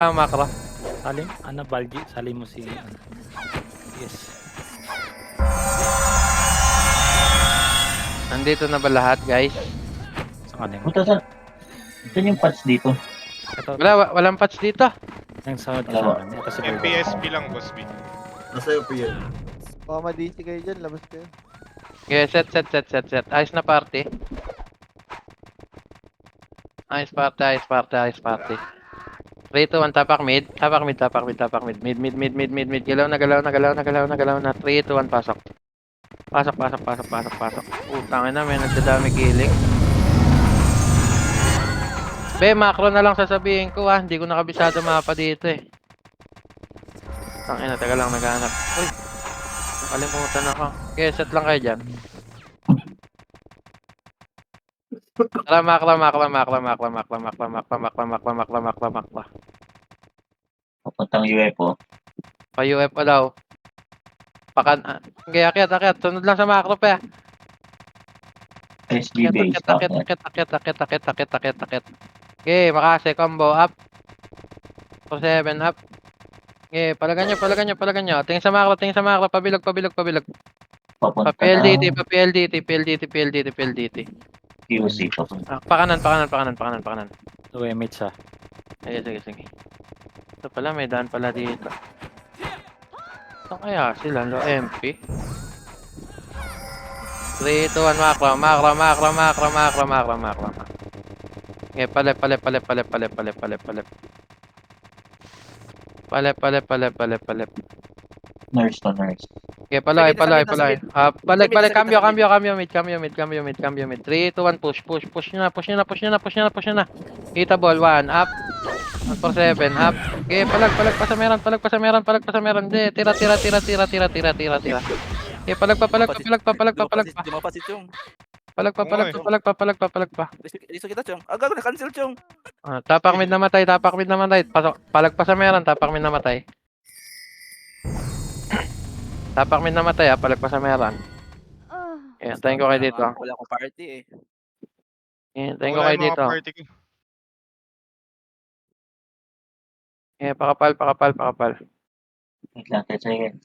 Makro. Salim, ano, Balji, salim mo si, ano. Yes. Nandito na ba lahat, guys? Sa kanin. Puta sa... Ito yung patch dito. Ito, Walang patch dito. yung sunod ka Dalawa. sa akin. Ito si Balji. MPSP lang, boss B. Nasa UP yan. Baka ma-DC kayo dyan, labas kayo. Okay, set. Ayos na party. Ayos party. 3, 2, 1, tapak mid. Mid. Galaw na. 3, 2, 1, pasok. Pasok. Utangin na, may nagdadami giling. Be, macro na lang sasabihin ko hindi ko nakabisado mapa dito eh. Tangina, taga lang naghanap. Uy, nakalimutan ako. Okay, set lang kayo dyan. Tara, makla. Papuntang UFO. Pa-UFO daw. Okay, akyat. Sunod lang sa macro pa. SB base. Akit. Okay, makase, combo, up. 7 up. Okay, palagan nyo. Tingin sa macro, pabilog. Papunta Pa-PLDT. QC. Papunta. Pakanan. 2 MH ah. Sige. Ito pala, may daan pala dito. Ito kaya sila, low MP. 3, 2, 1, makro. Okay, palep. Nurse to nurse. Okay, palay. Sakit. Balik, Sakit. cambio mid. 3, 2, 1, push nyo na. Kita ball, 1, up. 147, up. Okay, palag pa sa meron. Hindi, tira. Okay, palag pa. Dumapasit yung. Palag pa. Iso kita, Chong. Gago na, cancel, Chong. Tapak mid namatay. Pasok, palag pa sa meron, tapak mid namatay. Tapak mid namatay, palag pa sa meron. Ayan, tayo ko kayo dito. Wala akong party eh. Ayan, tayo ko Wala kayo yung mga dito. party ko. Ayan, pakapal. Wait lang, 10 seconds.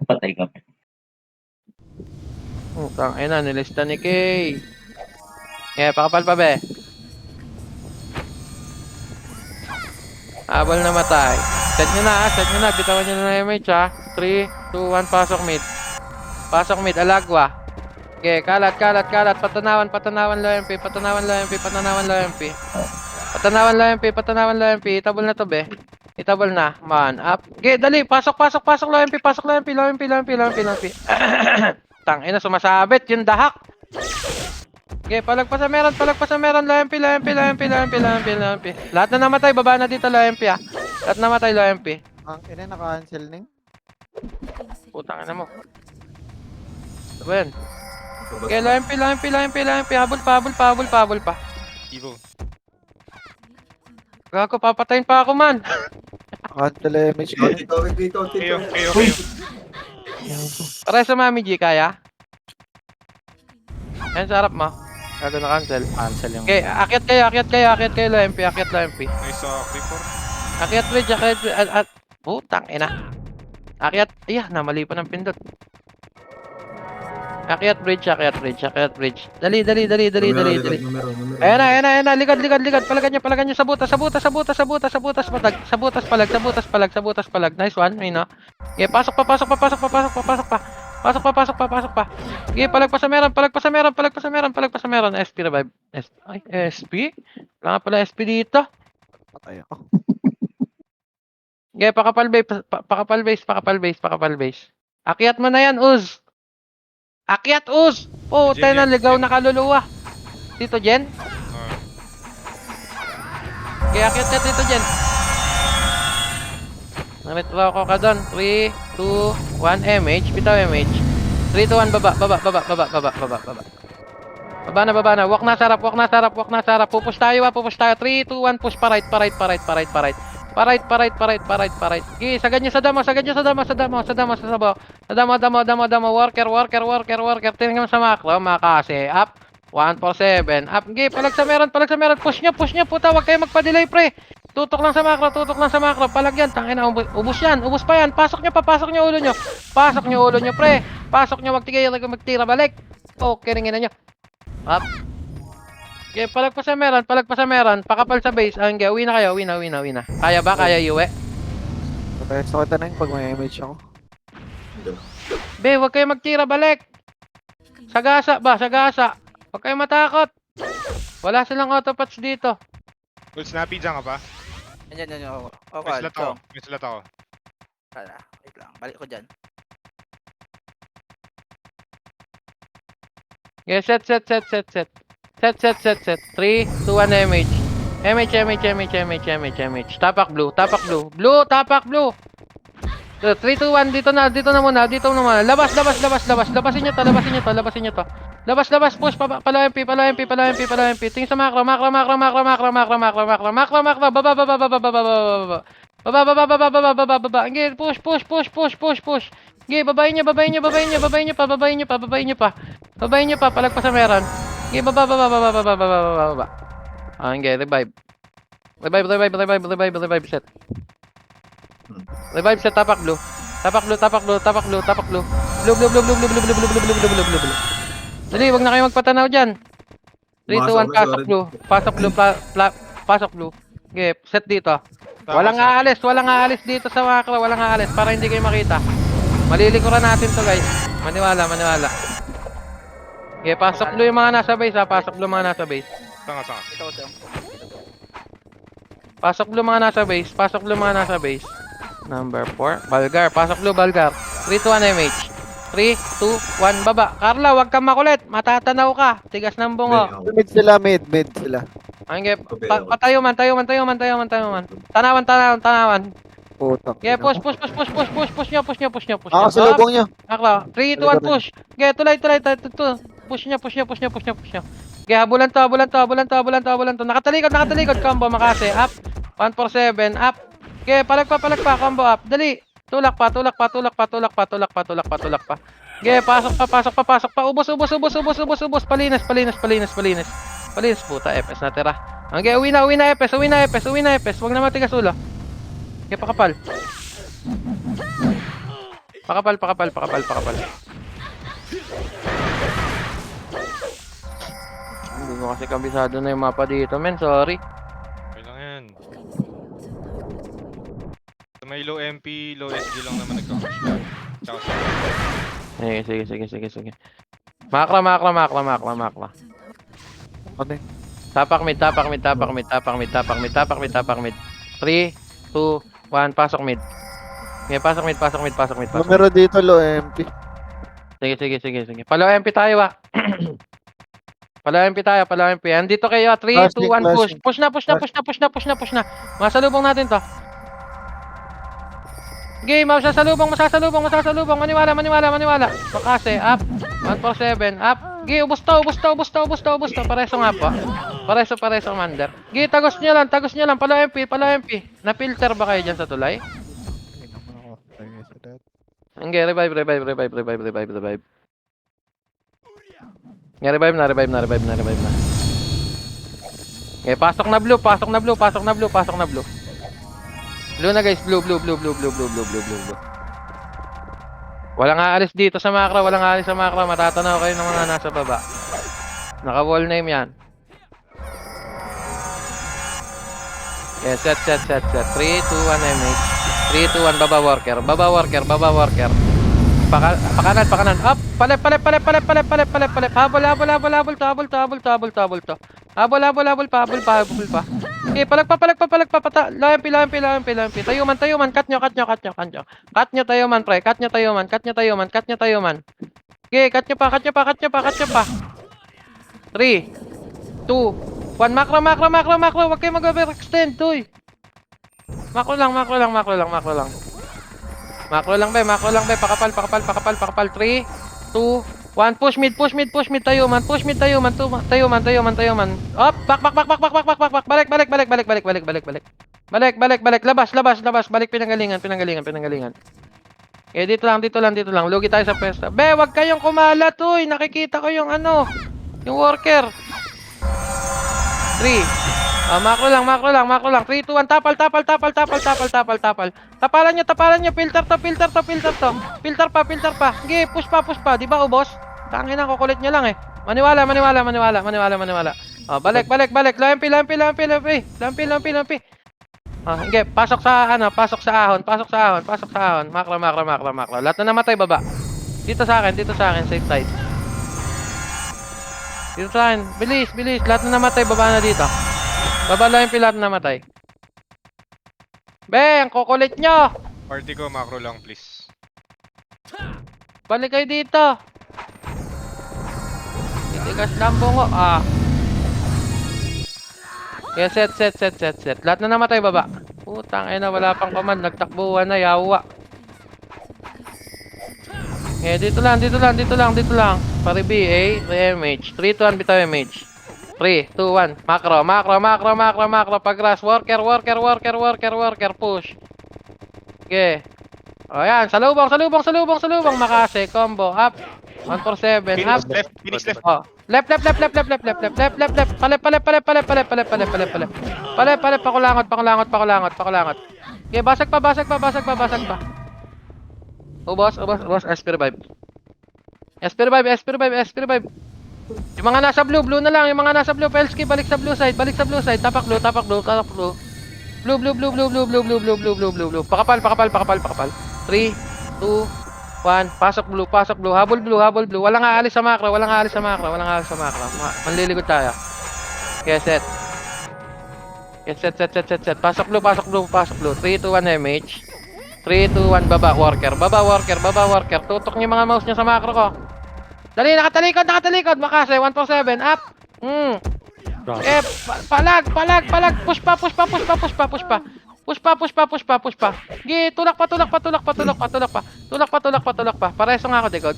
Patay kami. Ayun na, nilista ni Kay. Ayan, pakapal pa, be. Habol na matay. Set nyo na. Bitawan nyo na yung MH, 3, 2, 1, pasok mid. Alagwa. Okay, kalat. Patanawan low MP. Patanawan low MP. Itabol na to, be. Itabol na. Man, up. Okay, dali. Pasok low MP. Low MP. Tangina, sumasabit. Yung dahak. Okay, palag pa sa meron. Low MP. Lahat na namatay. Baba na dito, low MP, Lahat namatay, low MP. Ang ina, naka-cancel ning. Putang ina mo. Ano ba yan? Okay, low MP. Habol pa. Evo. Gago, papatayin pa ako, man. Cancel MH ko. Dito. Kayo. Pare sa Mami G, kaya? Ayan, sa harap mo. Gago na cancel. Cancel yung... Okay, akyat kayo, low MP. Nice creeper. Akyat bridge. Putang ina. Akyat, namali pa ng pindot. Akyat bridge. Dali. Ayan na, ligad. Palagan nyo, sabutas, palag. Nice one, no? Okay, pasok pa. Okay, palag pa sa meron. SP revive. SP? Wala nga pala SP dito. Patay ako. Okay, pakapal base. Akyat mo na yan, Uz. Oh, tayo na, ligaw na kaluluwa. Tito Jen? Okay, akyat ka, Tito Jen. Naretro ako ka doon. 3, 2, 1, MH. Bitaw MH. 3, 2, 1, baba. Baba na. Walk na sarap. Pupush tayo. 3, 2, 1, push pa right. Pa-right. Okay, sagad nyo sa damo. Worker. Tingnan mo sa macro, makase. Up. 147. Up. Okay, palag sa meron. Push nyo, puta. Huwag kayo magpa-delay, pre. Tutok lang sa macro. Palag yan. Tangin na, ubus yan. Ubus pa yan. Pasok nyo ulo nyo. Pre. Pasok nyo, wag tigay magtira balik. Okay, ringin nyo. Up. Okay, palag pa sa meron. Pakapal sa base. Okay, uwi na kayo. Uwi na. Kaya ba? Kaya iuwi? Pareso kita na yung pag may image ako. Be, wag kayo magtira balik. Sagasa. Huwag kayo matakot. Wala silang autopots dito. Good snappy dyan ka pa? Yan. Ako. May slot ako. Wait lang. Balik ko dyan. Okay, set. 3, 2, 1, MH. Tapak blue. 3, 2, 1, dito na muna. Labas. Labasin nyo to. Labas, push, pala MP. Tingin sa macro. Baba. Okay, push. Okay, babayin nyo pa. Palag pa sa meron. Okay, baba. Okay, revive. Set. Revive set, tapak blue. Blue. Dali, wag na kayo magpatanaw dyan. 3, 2, 1, pasok blue. Okay, set dito. Walang aalis dito sa macro, para hindi kayo makita. Malilikuran natin to, guys. Maniwala. Okay, pasok blue yung mga nasa base, ha. Pasok blue mga nasa base. Tanga. Ito ko, Chong. Pasok blue mga nasa base. Number 4, Balgar. Pasok blue, Balgar. 3, 2, 1, MH. 3, 2, 1, baba. Carla, wag kang makulit. Matatanaw ka. Tigas ng bungo. Mid sila. Okay, tayo man. Tanawan. Putak. Okay, push nyo. Salubong nyo. Akla, 3, 2, 1, push. Okay, tulay. Push nyo. Okay, habulan to. Nakatalikod, combo, makase. Up. 147, up. Okay, palag pa, combo up. Dali. Tulak pa. Okay, pasok pa. Ubos. Palinis. Palinis, puta. FS na tira. Okay, uwi na, FS. Huwag na matigas ulo. Okay, pakapal. Hindi ko kasi kabisado na yung mapa dito, men. Sorry. Okay lang yan. Sa may low MP, low SG lang naman nagka-push lang. Tsaka sa... Sige. Makla. Ano? Tapak mid. 3, 2, 1, pasok mid. Okay, pasok mid. Numero dito, low MP. Sige. Palo MP tayo, ah. Palo MP. Andito kayo, 3, 2, 1, push. Push na. Masalubong natin to. Game, masasalubong. Maniwala. Makase, up. 147, up. Gi, ubos to. Pareso nga po. Pareso, commander. Gi, tagos nyo lang. Palo MP. Na-filter ba kayo dyan sa tulay? Okay, revive. Nga, revive na. Okay, pasok na blue. Blue na, guys. Blue. Walang aalis dito sa macro. Matatanaw kayo ng mga nasa baba. Naka-wall name yan. Okay, set. 3, 2, 1, MH. 3, 2, 1, baba worker. Pakanan. Up. Palep. Habol to. Habol pa. Okay, palag pa. Lampi. Tayuman. Cut nyo. Tayo man, pre. Cut nyo tayo man. Okay, cut nyo pa. 3, 2, 1, macro. Huwag kayo mag-overextend, toy. Macro lang. Macro lang, be. Pakapal. 3, 2, 1, push mid. Tayo man. Up, back. Balik. Labas. Balik pinanggalingan. Dito lang. Lugi tayo sa pesta. Be, wag kayong kumalat, uy. Nakikita ko yung ano. Yung worker. 3. Makro lang. 3, 2, 1. Tapal. Tapalan nyo. Filter to. Filter pa. Sige, push pa. Di ba, ubos? Tangin na, kukulit nyo lang eh. Maniwala. Balik. Lampi. Sige, pasok sa ahon. Makro. Lahat na namatay, baba. Dito sa akin, safe side. Dito sa akin, bilis. Lahat na namatay, baba na dito. Baba lang yung lahat na namatay. Beng, kukulit nyo! Party ko, macro lang, please. Balik kayo dito. Titigas lang bungo. Kaya set. Lahat na namatay, baba. Putang ina, wala pang command. Nagtakbuhan na, yawa. Okay, dito lang. Pari BA, 3 MH. 3 to 1, bitaw MH. 3, 2, 1. Macro. Pag-rush. Worker. Push. Okay. O, yan. Salubong. Makase. Combo. Up. 147. Up. Finish left. Oh. Left. Palep. Pakulangot. Okay, basag pa. Ubos. SP revive. Yung mga nasa blue na lang. Yung mga nasa blue, Pelski, balik sa blue side. Tapak blue. Blue. Pakapal. 3, 2, 1. Pasok blue. Habol blue. Walang aalis sa macro. Manliligod tayo. Okay, set. Pasok blue. 3, 2, 1 MH. 3, 2, 1, baba worker. Tutok niyo mga mouse niyo sa macro ko. Dali, nakatalikod. Makase, 147, up. Palag. Push pa. Gi, tulak pa. Pareso nga ako, Dekod.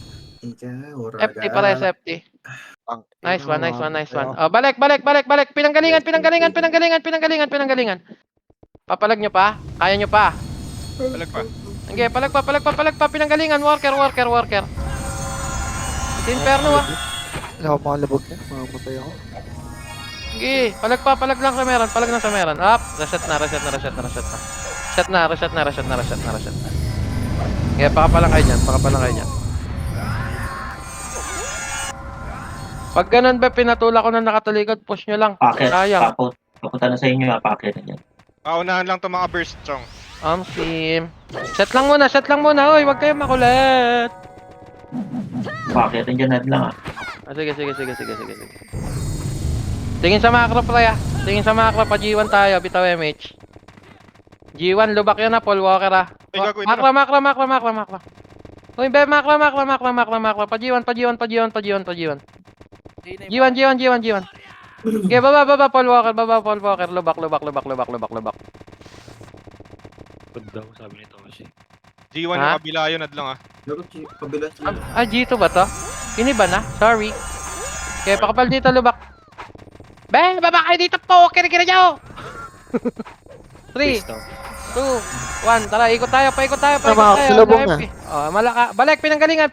FT, pareso FT. Nice one. Balik. Pinanggalingan. Papalag nyo pa? Kaya nyo pa? Palag pa. Sige, palag pa. Pinanggalingan, worker. Inferno Wala ako makalabog na. Mamamatay ako. Sige, palag lang sa meron. Up, reset na. Sige, pakapalang kayo dyan. Pag ganun ba, pinatula ko na nakatalikod, push nyo lang. Packet. Sayang. Papunta na sa inyo, packet na dyan. Unahan lang to mga burst strong. Sim. Set lang muna. Oy, wag kayo makulit. Packet na dyan natin lang Sige. Tingin sa macro, pre. Pa G1 tayo, bitaw MH. G1, lubak yun Paul Walker Ay, gagawin Macro. Uy, be, macro. Pa G1. G1. Okay, baba, Paul Walker. Lubak. Good daw, sabi nito kasi. G1 Ha? yung kabila yun, adlang G2 ba to? Iniba na? Sorry. Okay, pakapal dito, lubak. Be, baba kayo dito po. Kira nyo. 3, 2, 1. Tara, ikot tayo. Tama, silubong na. Malaka. Balik, pinanggalingan.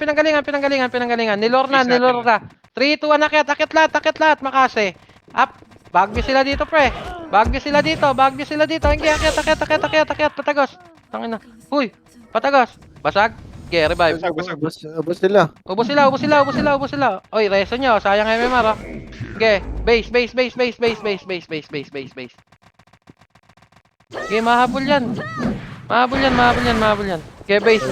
Nilor na. 3, 2, 1, akit lahat. Makase. Up. Bagyo sila dito, pre. Bagyo sila dito. Hindi, akit. Patagos. Tangina. Uy, patagos. Basag. Okay, revive. Ubus sila. Ubos sila. Oy, reso nyo. Sayang MMR, Okay, base. Okay, mahabol yan. Okay, base.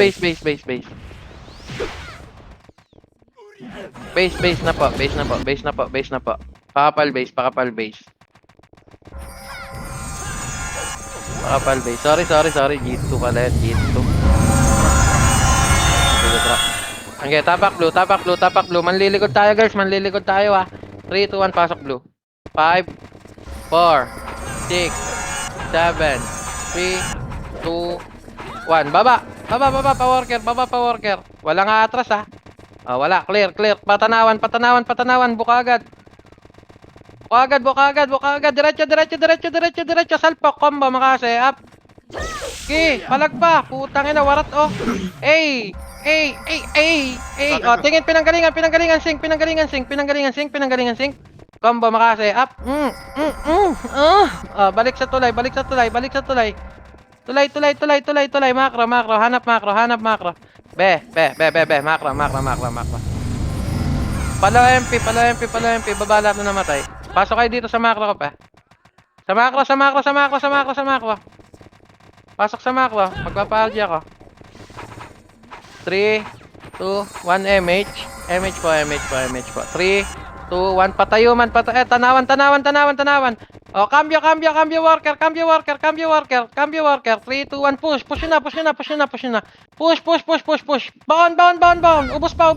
Base na po. Pakapal base. Sorry. G2 pala yan, G2. Okay, tapak blue. Manlilikod tayo, guys. 3, 2, 1, pasok blue. 5, 4, 6, 7, 3, 2, 1. Baba, pa worker. Walang atras, wala, clear. Patanawan. Buka agad. Diretso. Salpok, combo, makase, up. Okay, palag pa. Putang ina, warat, oh. Hey, Oh, tingin, pinanggalingan, sing. Combo, makase, up. Balik sa tulay. Tulay. Macro. Hanap macro. Be. Macro. Palo MP. Baba lahat na namatay. Pasok kayo dito sa macro ko pa. Sa macro. Pasok sa macro. Magpapalgi ako. 3, 2, 1, MH. MH po. 3, 2, 1, patayuman. Tanawan. Oh, cambio worker. 3, 2, 1, push. Push nyo na. Push. Bound. Ubus pa.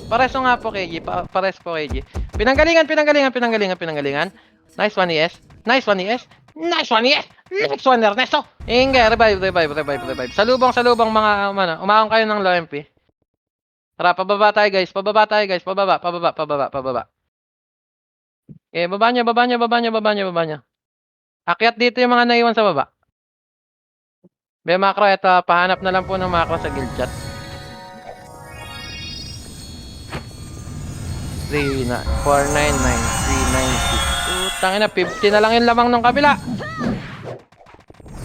Pareso nga po, KG. Pares po, KG. Pinanggalingan. Nice one, yes. Next one, Ernesto. Inge, revive. Salubong mga umaon kayo ng low MP. Tara, pababa tayo guys. Pababa. Okay, baba nyo. Akyat dito yung mga naiwan sa baba. Be, macro, eto, pahanap na lang po ng macro sa guild chat. 499, 390. Tangin na, 50 na lang yung lamang ng kabila.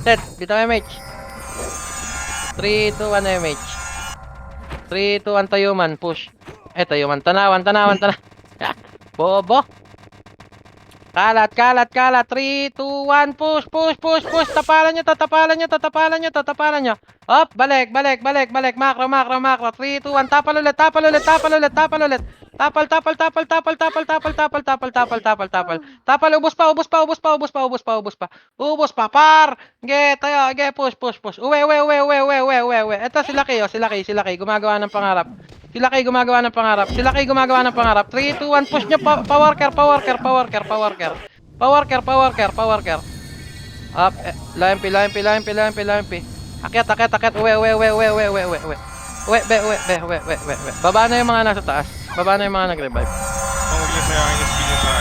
Set, dito MH. 3, 2, 1 MH. 3, 2, 1 tayuman, push. Tayuman, tanawan. Bobo. Kalat. 3, 2, 1, push. Tapalan nyo. Hop, balik. Macro. 3, 2, 1, tapal ulit. Tapal. Ubos pa. Par. Ge, push. Uwe. Ito si Lucky. Gumagawa ng pangarap. 3, 2, 1, push nyo. Power care. Up. Lampi. Akyat. Uwe. Baba na yung mga nasa taas. Baba na yung mga nag-revive. Kung huwag niyo sayangin yung skill niya sa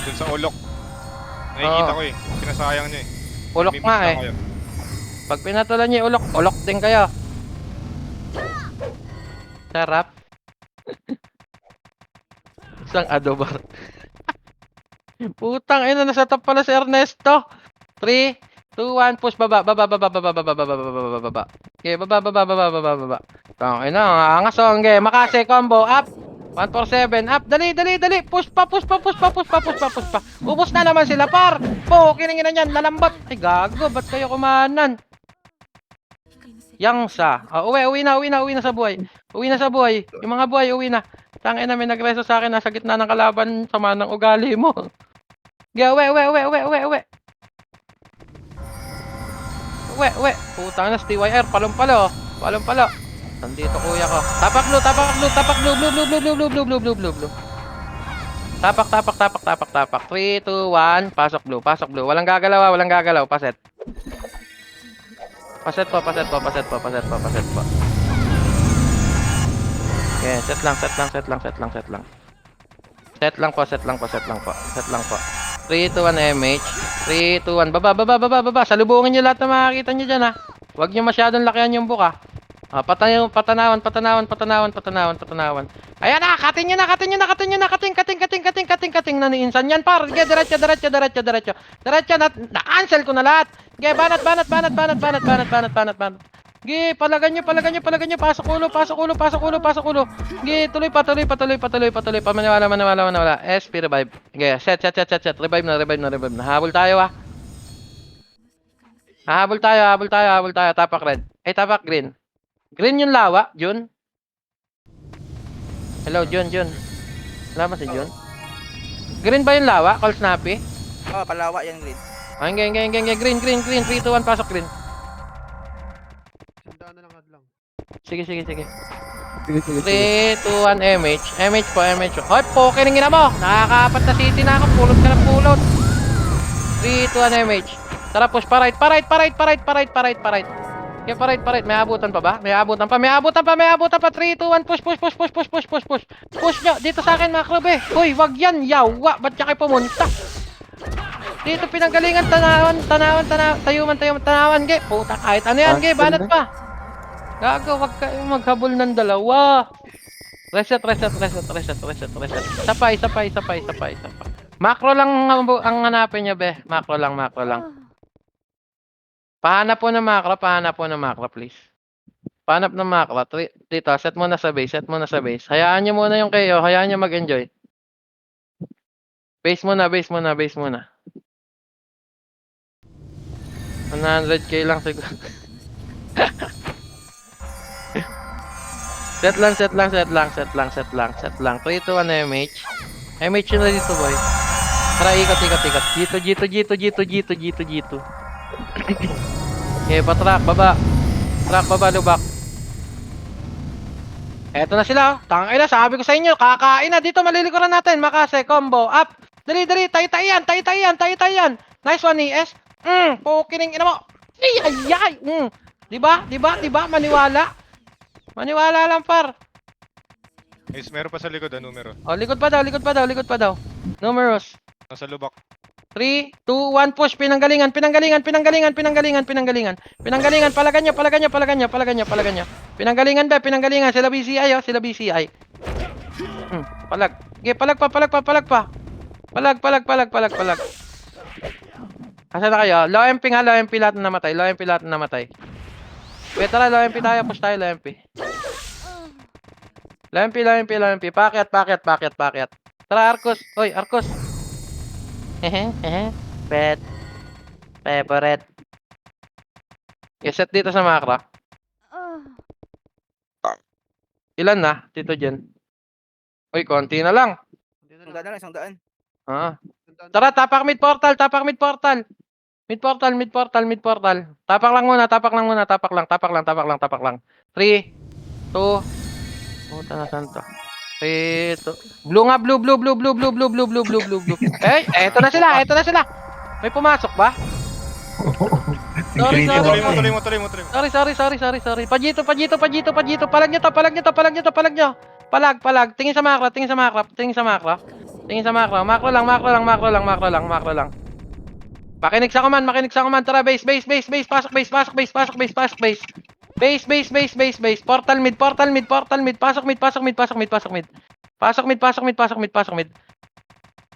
dun sa ulok. Nakikita ko pinasayang niyo Ulok May nga miss lang kayo. Pag pinatulan niyo yung ulok din kayo. Sarap. Isang adobar. Putang ina, nasa top pala si Ernesto. 3, 2, 1, push baba. Okay, baba. Tangina, angas okay. Makase combo up. 147 up. Dali. Push pa. Ubos na naman sila, par. Kiningin na niyan, lalambot. Ay gago, ba't kayo kumanan? Yangsa. Uwi na sa buhay. Yung mga buhay, uwi na. Tangina, may nagreso sa akin, nasa gitna ng kalaban, sama ng ugali mo. Uwi. Putang na, STYR, palong-palo. Nandito kuya ko. Tapak blue. Tapak. 3, 2, 1, pasok blue. Walang gagalaw, paset. Paset po. Okay, set lang. Set lang po. 3, 2, 1 MH. 3, 2, 1. Baba. Salubungin nyo lahat na makakita nyo dyan, ha. Huwag nyo masyadong lakihan yung buka. Patanawan. Ayan na, katin nyo na. Kating na niinsan yan, par. Ge, diretso. Diretso na-cancel ko na lahat. Ge, banat. Ge, palagan nyo. Pasok ulo. Ge, tuloy pa. Maniwala. SP revive. Ge, set. Revive na. Habol tayo, ha. Habol tayo. Tapak red. Tapak green. Green yung lawa, Jun. Hello, Jun. Wala ba si Jun? Green ba yung lawa? Call snappy? Palawa yan, green. Green. 3, 2, 1, pasok green. Sandaan na lang hadlang. Sige. Sige. 3, 2, 1, MH. MH po. Hoy, poking na mo. Nakakaapat na city na ako. Pulot ka ng pulot. 3, 2, 1, MH. Tara, push pa right. Okay, pa-right. May abutan pa ba? May abutan pa. 3, 2, 1, push. Push nyo. Dito sa akin, macro, be. Hoy, wag yan. Yawa. Ba't siya kayo pumunta? Dito pinanggalingan. Tanawan. Tayuman. Ge. Puta, kahit ano yan, ge. Banat pa. Gago, wag kayong maghabol ng dalawa. Reset. Isa pa. Macro lang ang hanapin nyo, be. Macro lang. Pahanap po ng macro, please. Pahanap ng macro. Dito, set mo na sa base. Hayaan nyo muna yung kayo. Hayaan nyo mag-enjoy. Base muna. 100k lang siguro. Set lang. 3, 2, 1 MH. MH yun na dito, boy. Tara, ikot. Dito. Okay, patrack, baba. Track, baba, lubak. Eto na sila, oh. Tangina, sabi ko sa inyo, kakain na. Dito, malilikuran natin. Makase, combo, up. Dali, tay yan. Nice one, ES. Pukining ina mo. Ay. Diba? Maniwala lang, par. Guys, meron pa sa likod, numero. Oh, likod pa daw. Numerous. Nasa lubak. 3, 2, 1, push. Pinanggalingan. Palagan nyo. Pinanggalingan. Sila BCI, oh. Palag. Okay, palag pa. Palag. Asa na kayo? Low MP lahat na namatay. Okay, tara, low MP tayo. Push tayo, low MP. Low MP. Pakyat. Tara, Arcos. Hoy, Arcos. Pet. Favorite. I-set dito sa macro. Ilan na? Tito Jen. Uy, konti na lang. Isang daan. Ah. Tara, tapak mid portal. Mid portal. Tapak lang muna. 3, 2. Puta na santo. 3, 2. Blue nga, blue. Eto na sila. May pumasok ba? Sorry. Tuloy mo. Sorry. Pajito. Palag nyo. Palag. Tingin sa macro. Macro lang. Makinig sa command. Tara, base. Pasok base. Base. Portal mid. Pasok mid.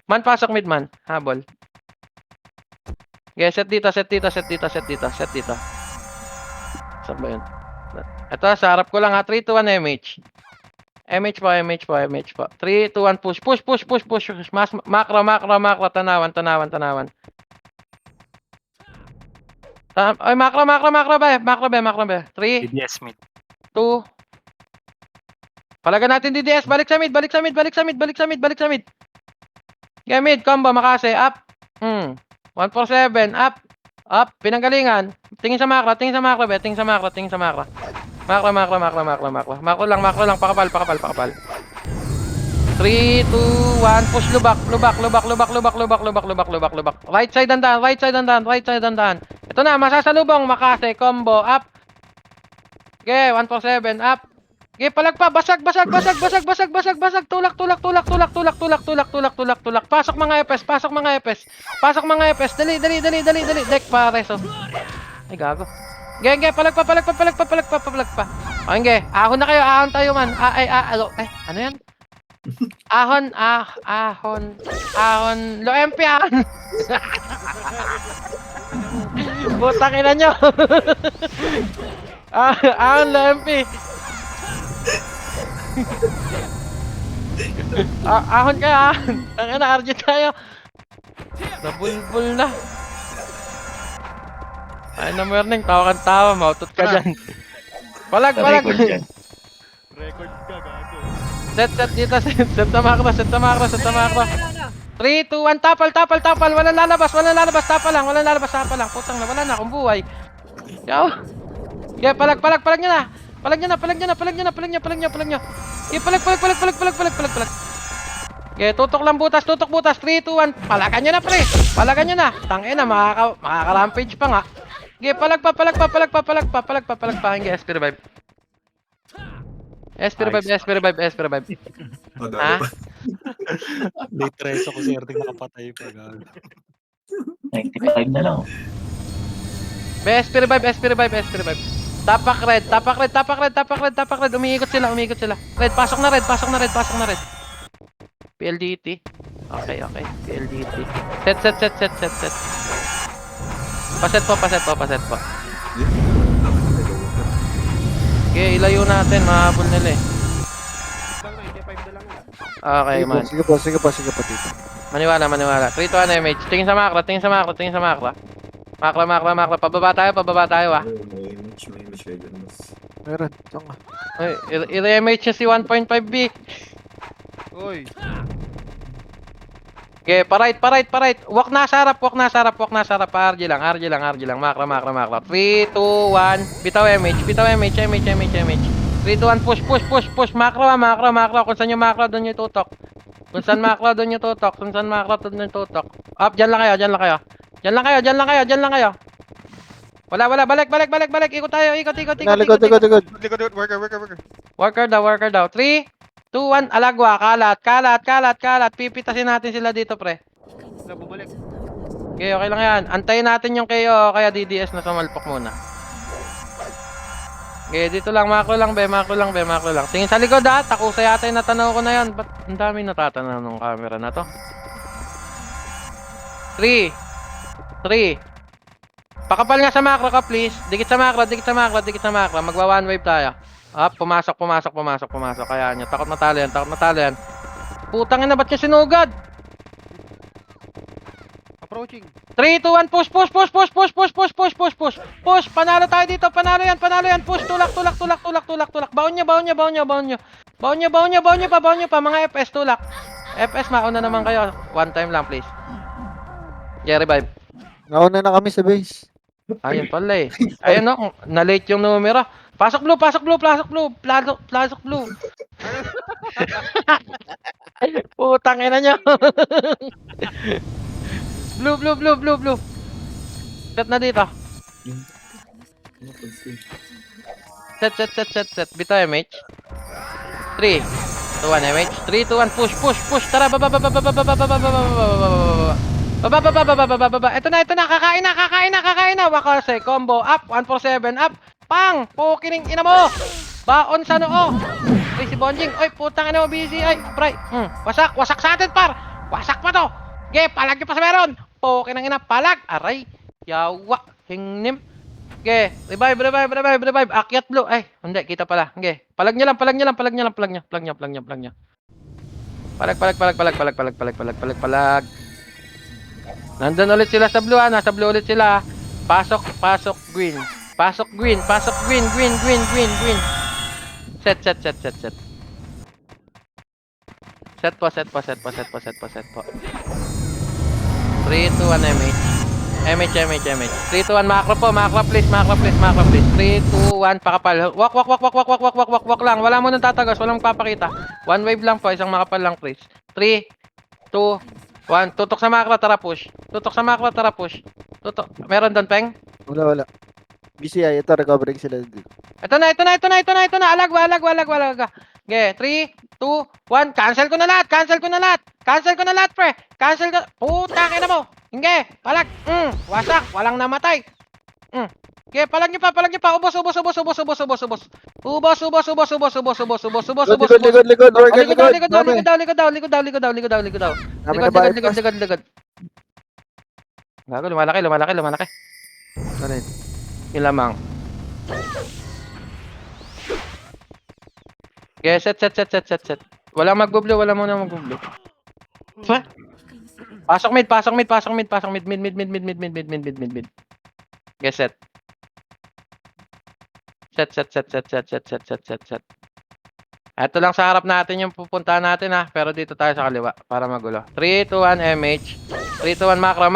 Man, pasok mid, man. Habol. Okay, set dito. Saan ba yun? Ito, sa harap ko lang ha. 3, 2, 1 MH. MH po. 3, 2, 1 push. Macro. Tanawan. Ay, macro ba? 3, DBS mid. 2. Palagan natin DDS. Balik sa mid. Okay, mid. Combo. Makase. Up. 147. Up. Pinanggalingan. Tingin sa macro. Be. Tingin sa macro. Macro lang. Pakapal. 3, 2, 1. Push lubak. Right side ang daan. Ito na. Masasalubong. Makase. Combo. Up. Okay, 147. Up. Okay, palag pa. Basag. Tulak. Pasok mga epes. Dali. Deck pare. So. Ay, gago. Okay, palag pa. Okay, ahon na kayo. Ahon tayo man. Ano yan? Ahon. Low MP, ahon. Butang ina nyo. Ahon, low MP. Ahon kayo, ahon. Tangina na, RG tayo. Nabulbul na. Ay na morning, tawa. Mautot ka dyan. Palag. Record yan. Record ka, gago. Set dito, set na macro. 3, 2, 1, tapal. Walang lalabas. Tapa lang. Putang na, wala na akong buhay. Yaw. Okay, palag nyo na. Palag nyo. Okay, palag. Okay, tutok butas. 3, 2, 1. Palagan nyo na, pre. Tangina, makaka-rampage pa nga. Okay, palag pa. Hanggang SP revive. Oh, dami Ha? pa. Late reso ko si Erding nakapatay pa. Gago. 95 na lang. SP revive. Tapak red, tapak red, tapak red, tapak red, tapak red. Umiikot sila, umiikot sila. Red, pasok na red, pasok na red, pasok na red. PLDT. Okay, okay. PLDT. Set. Paset po, paset po, paset po. Okay, ilayo natin. Mahabol nila eh. Okay, man. Sige po, tito. Maniwala. 3 to 1 MH. Tingin sa makra. Makra. Pababa tayo ah. Meron, saan ka? Uy, i-MH niya si 1.5B. Uy. Okay, pa-right. Walk na sa harap. RG lang. Makra. 3, 2, 1. Bitaw MH. 3, 2, 1. Push. Makra. Kung saan yung makra, doon yung tutok. Kung saan makra, doon yung tutok. Up, dyan lang kayo. Dyan lang kayo. Wala. Balik. Ikot tayo. Ikot. Nalikod. Likod. Worker. Worker daw. 3, 2, 1. Alagwa. Kalat. Pipitasin natin sila dito, pre. Bumalik. Okay lang yan. Antayin natin yung KO, kaya DDS na sumalpok muna. Okay, dito lang. Makro lang. Tingin sa likod ha. Takusa yata yung natanaw ko na yan. Ba't ang dami natatanaw ng camera na to? 3. Pakapal nga sa macro ka, please. Dikit sa macro. Magwa one wave tayo. Up, pumasok. Kaya nyo. Takot na talo yan. Putang ina, ba't nyo sinugad? Approaching. 3, 2, 1, push. Panalo tayo dito. Panalo yan. Push, tulak. Baon nyo pa. Mga FS, tulak. FS, mauna naman kayo. One time lang, please. Yeah, revive. Nauna na kami sa base. Ayun pala eh. Ayun no, na-late yung numero. Pasok blue. Putang ina nyo. Blue. Set na dito. Set. Bito MH. 3, 2, 1 MH. 3, 2, 1 push. Tara, baba. Ito na. Kakain na. Wakase, combo, up. 147, up. Pang! Pukining ina mo! Baon sa noo! Ay, si Bonjing. Oy, putang ina mo, busy. Ay, pray. Wasak sa atin, par! Wasak pa to! Ge, palag nyo pa sa meron! Pukinang ina, palag! Aray! Yawa! Hingnim! Ge, revive! Akyat blue! Ay, hindi, kita pala. Ge, palag nyo lang. Palag. Nandun ulit sila sa blue, nasa blue ulit sila. Pasok, green. Pasok, green. Set. Set po. 3, 2, 1 MH. 3, 2, 1 macro po. Macro please. 3, 2, 1 pakapal. Walk lang. Wala mo nang tatagos, walang papakita. One wave lang po, isang makapal lang please. 3, 2, 1. Tutok sa macro, tara push. Tutok. Meron doon, Peng? Wala. BCI, ito, recovering sila dito. Ito na. Alagwa. Okay, 3, 2, 1. Cancel ko na lahat, pre. Putang ina mo. Hinge, palag. Wasak, walang namatay. Okay, palag nyo pa. Ubos. Likod, worker, likod. Kami na ba? Likod. Gago, lumalaki. Ano yun? Yung lamang. Okay, set. Walang magbo-blue. Pasok mid. Mid. Okay, set. Set. Ito lang sa harap natin yung pupuntahan natin ha. Pero dito tayo sa kaliwa para magulo. 3, 2, 1 MH. 3, 2, 1 macro.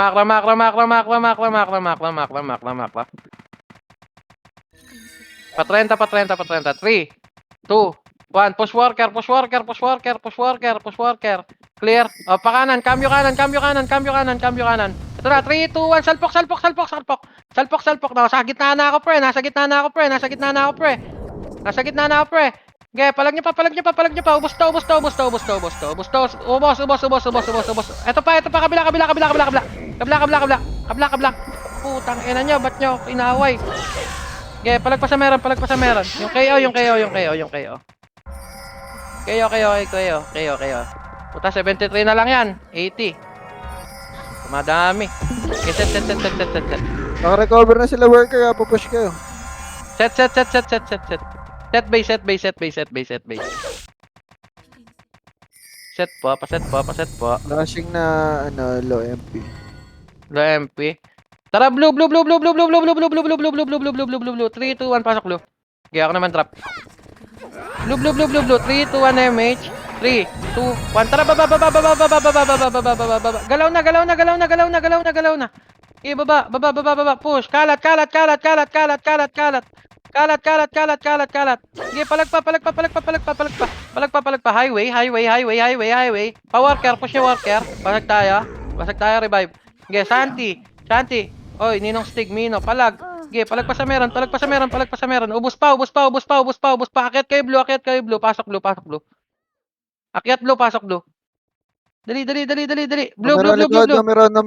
Pa 30. 3, 2, 1. Push worker. Clear. O, pa kanan. Cambio kanan. Ito na. 3, 2, 1. Salpok. Nasa gitna na ako, pre. Okay, palag nyo pa. Ubos to. Ito pa. Kabila. Putang ina nyo, ba't nyo inaway? Okay, palagpas sa meron, palagpas sa meron. Yung KO, yung KO, yung KO, yung KO. KO. Puta, 73 na lang yan. 80. Madami. Okay, set. Naka-recover na sila worker, pupush kayo. Set. Set base. Set po. Flashing na, low MP. Blue MP. Tara, blue. 3, 2, 1, pasok blue. Okay, ako naman trap. Blue. 3, 2, 1, MH. 3, 2, 1. Tara, baba. Galaw na. Okay, baba. Push. Kalat. Okay, palagpa. Highway. Pa-worker, push yung worker. Basag tayo, revive. Okay, Shanti. Oy, Ninong Stig, Mino, palag. Okay, palagpa sa meron. Ubus pa. Akyat kayo blue. Pasok blue. Akyat blue, pasok blue. Dali. Blue. Meron na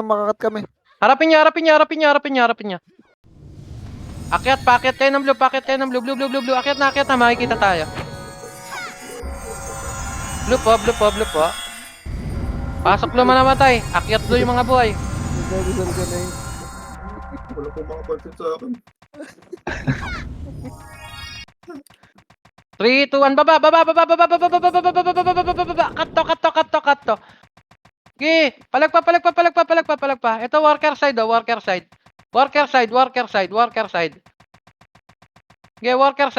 makakat kami. Harapin niya. Akyat kayo ng blue. Blue. Akyat na, makikita tayo. Blue po. Pasok blue manamatay. Akyat blue yung mga buhay. Nagdadasal ka na yun. Wala po makapansin sa akin. 3, 2, 1, baba. Kato. Okay, palagpa. Ito worker side. Worker side. Okay, worker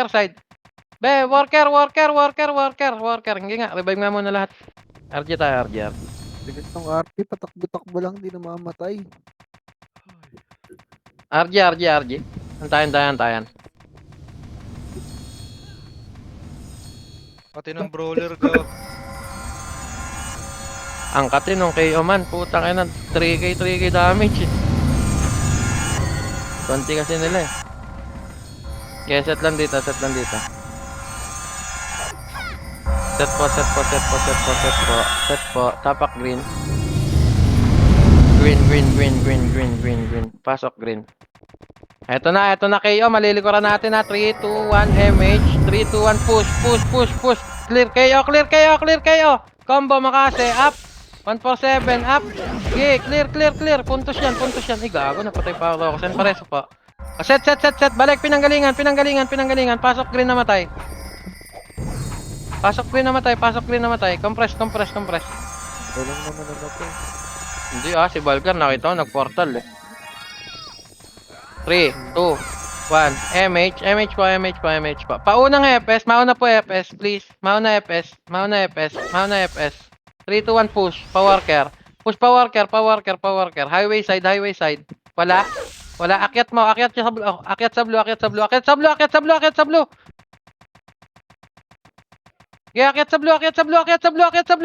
side. Be, worker. Hindi nga, revive nga muna lahat. RG tayo. Bigat ng RP, patakbo-takbo lang, di na mamatay. RG. Antayan. Pati ng brawler ka. Angkatin nung KO man, putang ina, 3k damage. Konti kasi nila eh. Okay, set lang dito. Set po. Tapak green. Green. Pasok green. Eto na KO. Malilikuran natin na. 3, 2, 1, MH. 3, 2, 1, push. Clear KO. Combo makase. Up. 147. Up. Okay, clear. Puntos yan. Ay, gago. Napatay pa ako. Sen pareso po. Set. Balik. Pinanggalingan. Pasok green namatay. Compress. Walang naman na to. Hindi si Balkan nakita ko nag-portal eh. 3, 2, 1, MH po. Paunang EPS, mauna po EPS, please. Mauna EPS. 3, 2, 1, push. Power care. Highway side. Wala. Akyat siya sa blue. Akyat sa blue. Okay, akyat sa blue.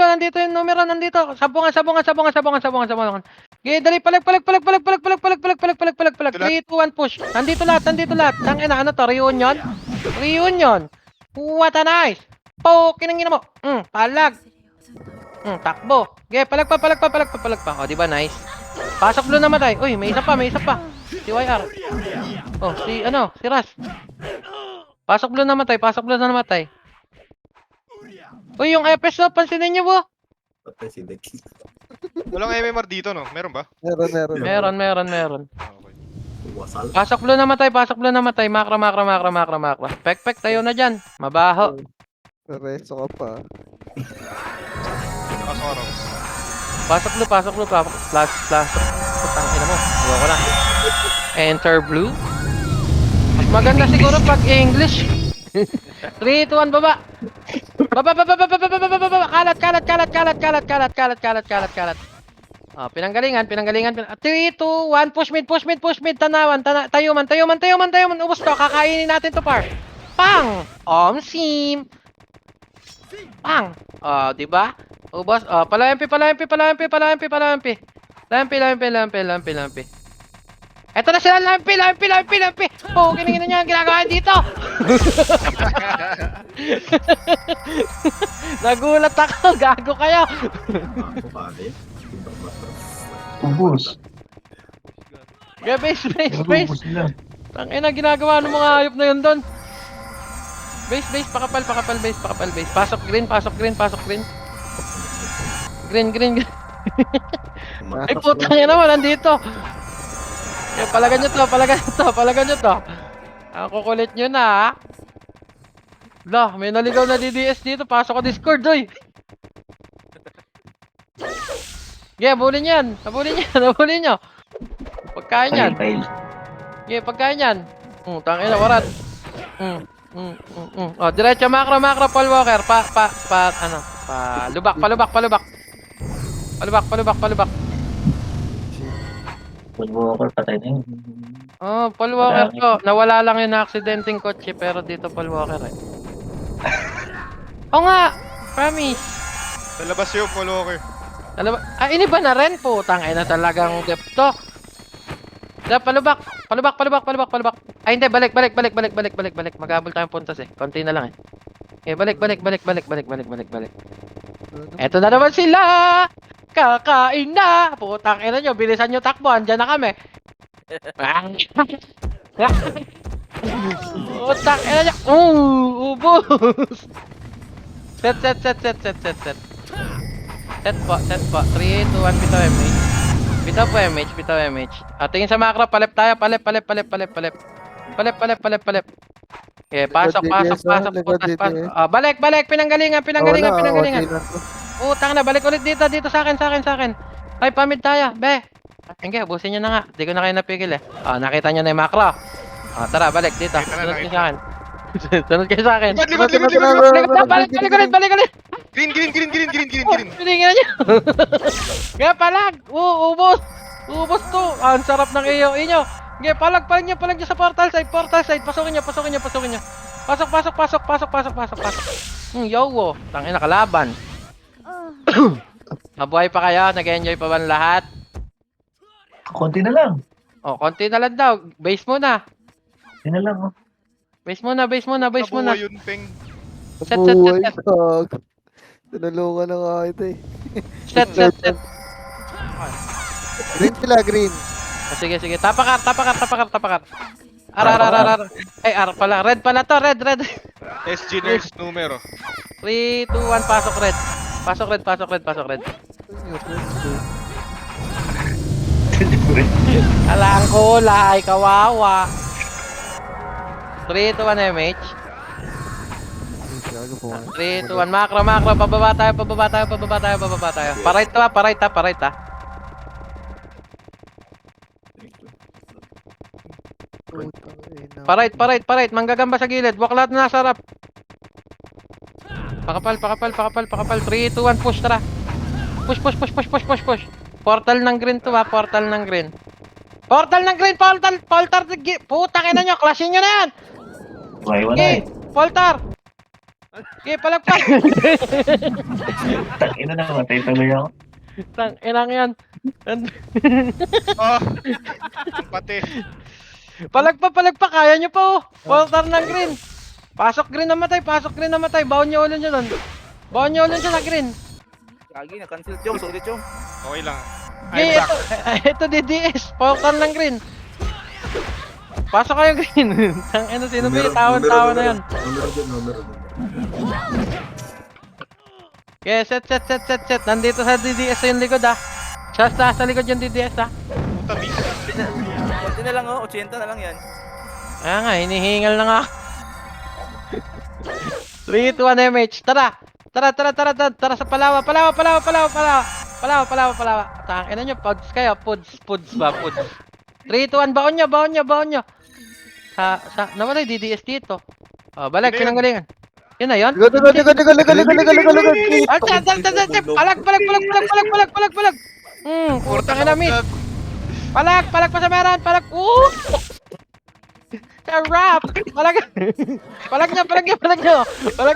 Nandito yung numero, nandito. Sabungan. Okay, dali, palag. 3, 2, 1, push. Nandito lahat. Tangina, ano to? Reunion. What a nice. Kinangina mo. Palag. Takbo. Okay, palag pa. O, di ba nice? Pasok blue namatay. Uy, may isa pa. Si YR. Oh, si Ras. Pasok blue namatay. Uy, yung EPS na, pansinin niyo po. Patay si Dex. Walang MMR dito, no? Meron ba? Meron. Okay. Wasal. Pasok blue namatay. Makra. Pek, tayo na dyan. Mabaho. Reso ka pa. Nakasorong. Pasok blue. Flash. Putangina mo. Huwag ko na. Enter blue. Mas maganda siguro pag English. 3, 2, 1, baba. Baba. Kalat. Oh, pinanggalingan. 3, 2, 1, push mid. Tanawan. Tayo man. Ubos to. Kakainin natin to par. Pang! Omsim! Pang! Oh, di ba? Ubos. Oh, palampi. Lampi. Eto na sila, lampi. Oh, kiningin niya ang ginagawa dito. Nagulat ako, gago kayo. Ako pare. Ubus. Base. Tangina, ginagawa ng mga hayop na yun doon. Base, pakapal, base. Pasok green. Green. Ay, putang ina naman, nandito. Eh, palagan nyo to. Ang kukulit nyo na, ha? Lah, may naligaw na DDS dito. Pasok ko Discord, doy. Yeah, habulin yan. Habulin nyo. Pagkain yan. Fail. Yeah, pagkain yan. Tangina, warat. Oh, diretso macro, Paul Walker. Palubak. Paul Walker, patay na yun. Oh, Paul Walker to. Nawala lang yung na-accidenting kotse, pero dito Paul Walker eh. Oo nga! Promise! Sa labas yung Paul Walker. Iniba na rin po. Tangay na talagang depth to. Palubak. Ay, hindi. Balik. Maghabol tayong puntas eh. Konti na lang eh. Balik. Eto na naman sila! Kakain na! Putang ina nyo, bilisan nyo takbo. Andyan na kami. Putang ina nyo. Ubus! Set. Set po. 3, 2, 1, bitaw MH. Tingin sa macro, palep tayo. Palep. Okay, pasok. Putas. Balik. Pinanggalingan. Utang na, balik ulit dito sa akin. Ay, pamid tayo, be. Hindi, ubusin nyo na nga. Di ko na kayo napigil eh. Nakita nyo na yung macro. Tara, balik dito. Sunod kayo sa akin. Sunod kayo sa akin. Libat! Balik ulit. Green! Piningin nyo. Kaya palag. Ubos to. Ang sarap ng iyo. Kaya palag nyo sa portal side. Pasukin nyo. Pasok. Yo. Tangina, kalaban. Mabuhay pa kayo? Nag-enjoy pa ba ang lahat? Konti na lang. Konti na lang daw. Base muna. Konti na lang, oh. Base muna. Nabuhay yun, Peng. Set. Buhay, tag. Tinulungan na nga ito eh. Set. Green sila, green. Sige. Tapakar. Ar. Ay, R pala. Red pala to. Red. SG Nurse numero. 3, 2, 1. Pasok red. Ala, ang kulay. Kawawa. 3, 2, 1 MH. 3, 2, 1 macro. Pababa tayo. Parait ha. Parait. Manggagamba sa gilid. Waklat na sarap. Pakapal. 3, 2, 1. Push, tara. Push. Portal ng green to ha. Portal ng green. Putang ina nyo. Klashin nyo na yan. Wala Okay, eh. Poltar. Okay, palagpak. Tangina na, matay tuloy ako. Inang yan. Oh! Pati. Palagpak. Kaya nyo pa oh. Poltar ng green. Pasok green namatay. Baon nyo ulit dyan. Sa green. Lagi na-cancel yung. Sulit yung. Okay lang. Okay, I'm back. ito DDS. Poltar ng green. Pasok kayo green. Tangina, sino ba yung tawon na yan? Numero. Okay, set. Nandito sa DDS yung likod ah. Sa likod yung DDS ah. Puta, miss. Konti na lang oh. 80 na lang yan. Kaya nga, hinihingal na nga. 3, 2, 1 MH. Tara sa Palawa. Tangina nyo, pods kayo. Pods ba? 3, 2, 1, baon nyo. Nawala yung DDS dito. Balik, Sino yun? pinanggalingan. Yun na yun? Ligod. Palag. Putang ina, mid. Palag pa sa meron. Sarap. Palag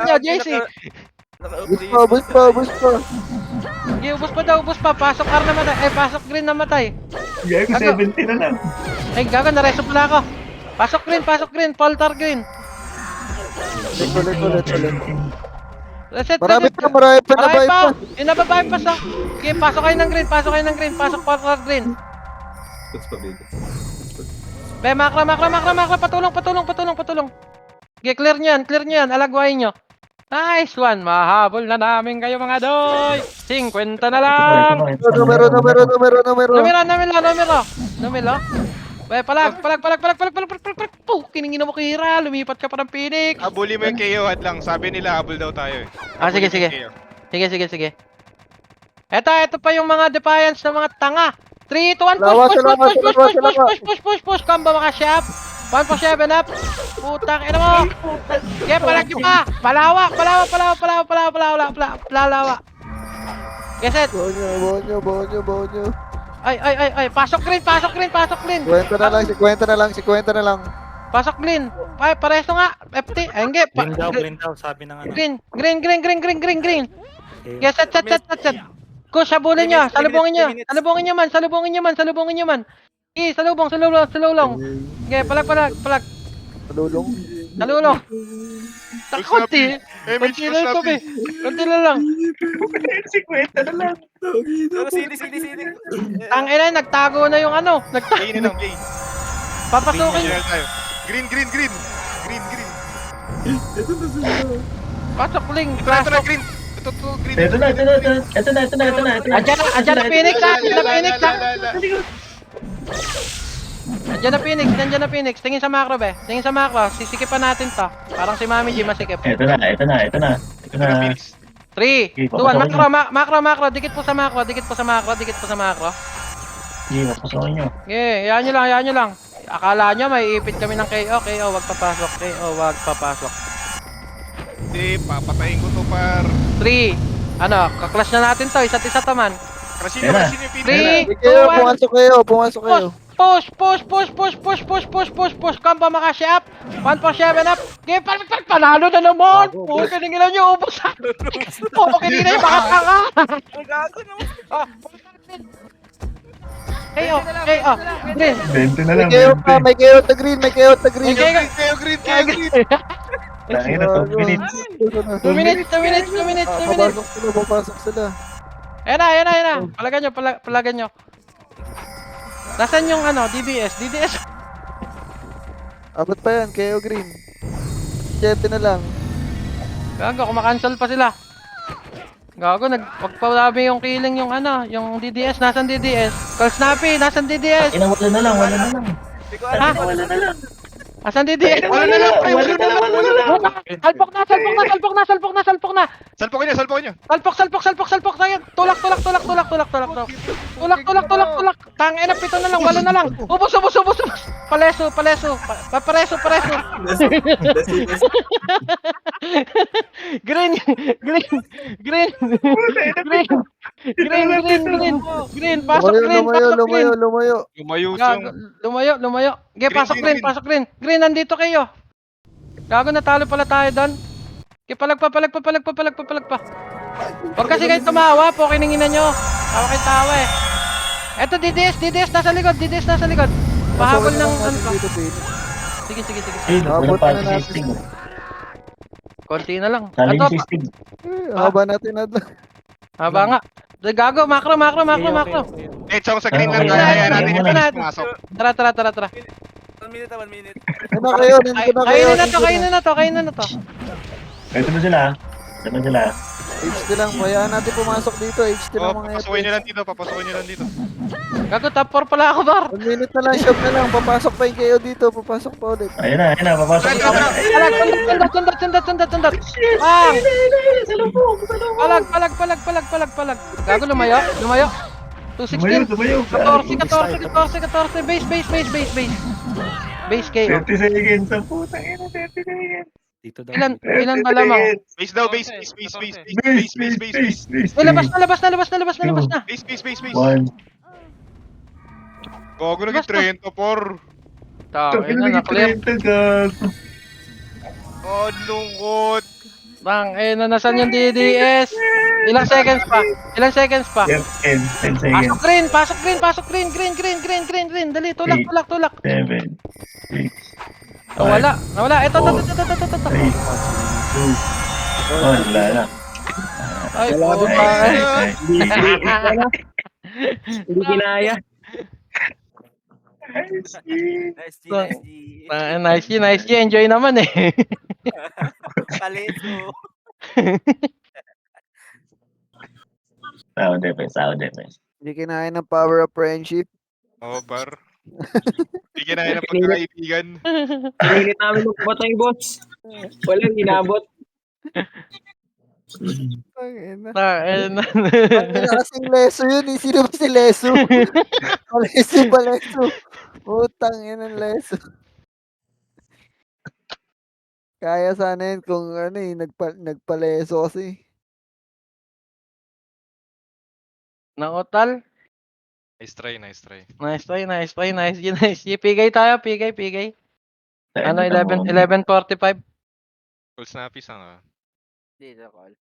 nyo, JC. Bus pa. Okay, ubos pa. Pasok R namatay. Pasok green namatay. Gago, 70 na lang. Ay, gago, nareso pala ako. Pasok green. Poltar green. Ulit. Reset. Marami pa nabay pa. Yung nababae pa sa. Okay, pasok kayo ng green. Pasok poltar green. Puts pa, baby. Be, makra, patulong. Okay, clear nyo yan, alagwain nyo. Nice one, mahabol na namin kayo mga doy. 50 na lang. Numero. Numero. Be, palag. Kiningin mo kira, lumipat ka pa ng Phoenix. Habulin mo yung KO at lang. Sabi nila habol daw tayo eh. Ah, sige. Habulin mo yung KO. Sige. Ito pa yung mga defiance ng mga tanga. 3, 2, 1, Lawas. push. Combo mga chef. 1 for 7 up. Putang ina mo. Okay, palag nyo pa. Palawa. Yes, it. Bonyo. Ay. Pasok green. Kwenta na lang. Pasok green. Ay, pareso nga. FT. Ay, hindi. Green daw, sabi ng ano. Green. Okay. Yes, set. Kush, habulin nyo. Salubungin nyo man. Salubong. Okay, palag. Palulong. Salulong. Konti. Eh, may Konti lang ito, Snappy. be. Konti lang. 50 na lang. Pero CD. Ang ina, nagtago na yung ano. Play na lang, play. Papasukin. Original tayo. Green. Pasok link. Ito na, green. Ito, green. Ito na. Andiyan na Phoenix ha. Nandiyan na Phoenix. Tingin sa macro, be. Sisikipan natin to. Parang si Mami G masikip. Ito na. Ito na, Phoenix. 3, 2, 1. Macro. Dikit po sa macro. Sige, papasokin nyo. Okay, yan nyo lang. Akala nyo may ipit kami ng KO. Wag papasok. Hindi, papatayin ko to par. 3. Kaklas na natin to. Isa't isa to man. Krasin Ayan na. yung Phoenix. 3, 2, 1. Pumasok kayo. Push. Combo mga chef. 1 for 7 up. Okay, panalo na naman. Puta, tingilan nyo. Ubus ha. Okay, hindi na yung makatanga. Ang gago naman. KO. Green. 20 na lang. May kayo ta green. Kayo green. Tangina, 2 minutes. 2 minutes. Papasok sila. Ayan na. Palagan nyo. Nasaan yung DDS? Abot pa yan, kayo green. 7 na lang. Gago, kumakancel pa sila. Gago, magpawlabi yung killing yung DDS. Nasaan DDS? Call Snappy, nasaan DDS? Wala na lang. Hindi ko alam. Wala na lang. Nasaan DDS? Wala na lang. Salpok na. Salpokin nyo. Salpok. Tulak. Tangina, 7 na lang, 8 na lang. Ubos. Paleso. Papareso. Green. Pasok green. Lumayo. Lumayo. Okay, pasok green. Green, nandito kayo. Gago, natalo pala tayo doon. Okay, palag pa. Huwag kasi kayo tumawa po, kininginan nyo. Tawa kayo tawa eh. Eto, DDS nasa likod. Pahabol ng pa. Sige. Ay, wala Abot pa na natin. system. Konti na lang. Saling Ato, system. Haba natin adla. haba nga. Gago, macro. Eh, sa green lang. Okay. Kaya natin yung Okay. Phoenix pumasok. Tara. 1 minute. Ano kayo? Nandito na kayo. Kainin na to. Ito na sila. HD lang. Hayaan natin pumasok dito. HD lang mga Papasukin nyo lang dito. Gago, top 4 pala ako, bar. 1 minute na lang. Shop na lang. Papasok pa yung kayo dito. Papasok pa ulit. Ayun na, papasok. Sundat. Palag. Gago, lumayo. 216. Tumayo. 14. Base kayo. 30 seconds. Ang putang ina, 30 seconds. Dito daw. Ilan ba lamang? Base daw, base. Labas na. Base. One. Gago naging 30 por. Tangin na, na-clear. Oh, lungkot. Tangin na, nasan yung DDS? Ilang seconds pa? Yep, 10 seconds. Pasok green. Dali, tulak. 7, 6, Nawala. Ito. 3, 2, 1. Wala na. Ay, puta. Hindi kinaya. Nice. Nice G, nice G. Nice G, enjoy naman eh. Paleso. Sound defense, sound defense. Hindi kinain ng power of friendship. Oo, par. Bigyan na ng pagkakaibigan. Pinilit namin ng patay, boss. Walang inabot. Tangina. Tangina. Tangina kasing Leso yun eh. Sino ba si Leso? Paleso. Utang ina ng Leso. Kaya sana yun kung ano eh, nagpaleso kasi. Naotal. Nice try, nice try. Nice G. Pigay tayo, pigay. Ano, 11:45. Full snappy sang ah. Dito, call.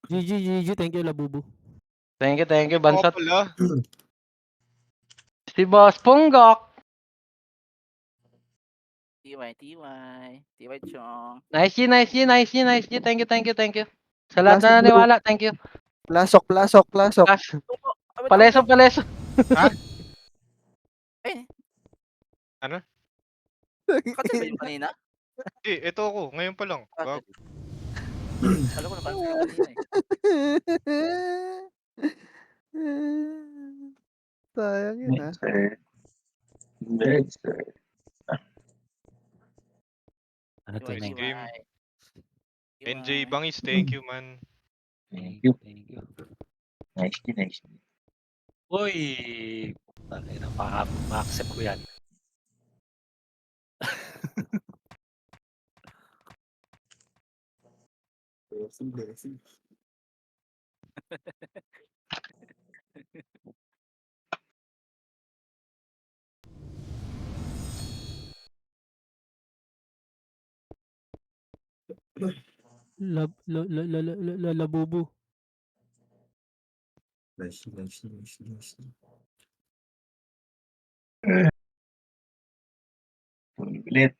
GG, thank you, Labubu. Thank you, Oo Bansot. pala. Si Boss Punggok. TY Chong. Nice G. Thank you. Sa lahat na Lasok, bro. naniwala, thank you. Plasok. Kas. Paleso. Eh, Ano? kasi ba yung kanina? Ito ako. Ngayon pa lang. Ah, Bak. Alam ko na pansin ko kanina eh. Sayang yun ah. Next, sir. Next, sir. Ano to, Nice Neng? game. TY. NJ Bangis, thank you man. Thank you. Thank you. Nice, nice. Uy! Tangina, ma-accept ko yan. Blessing, blessing. Labubu. Nice, nice, nice, nice. Ulit.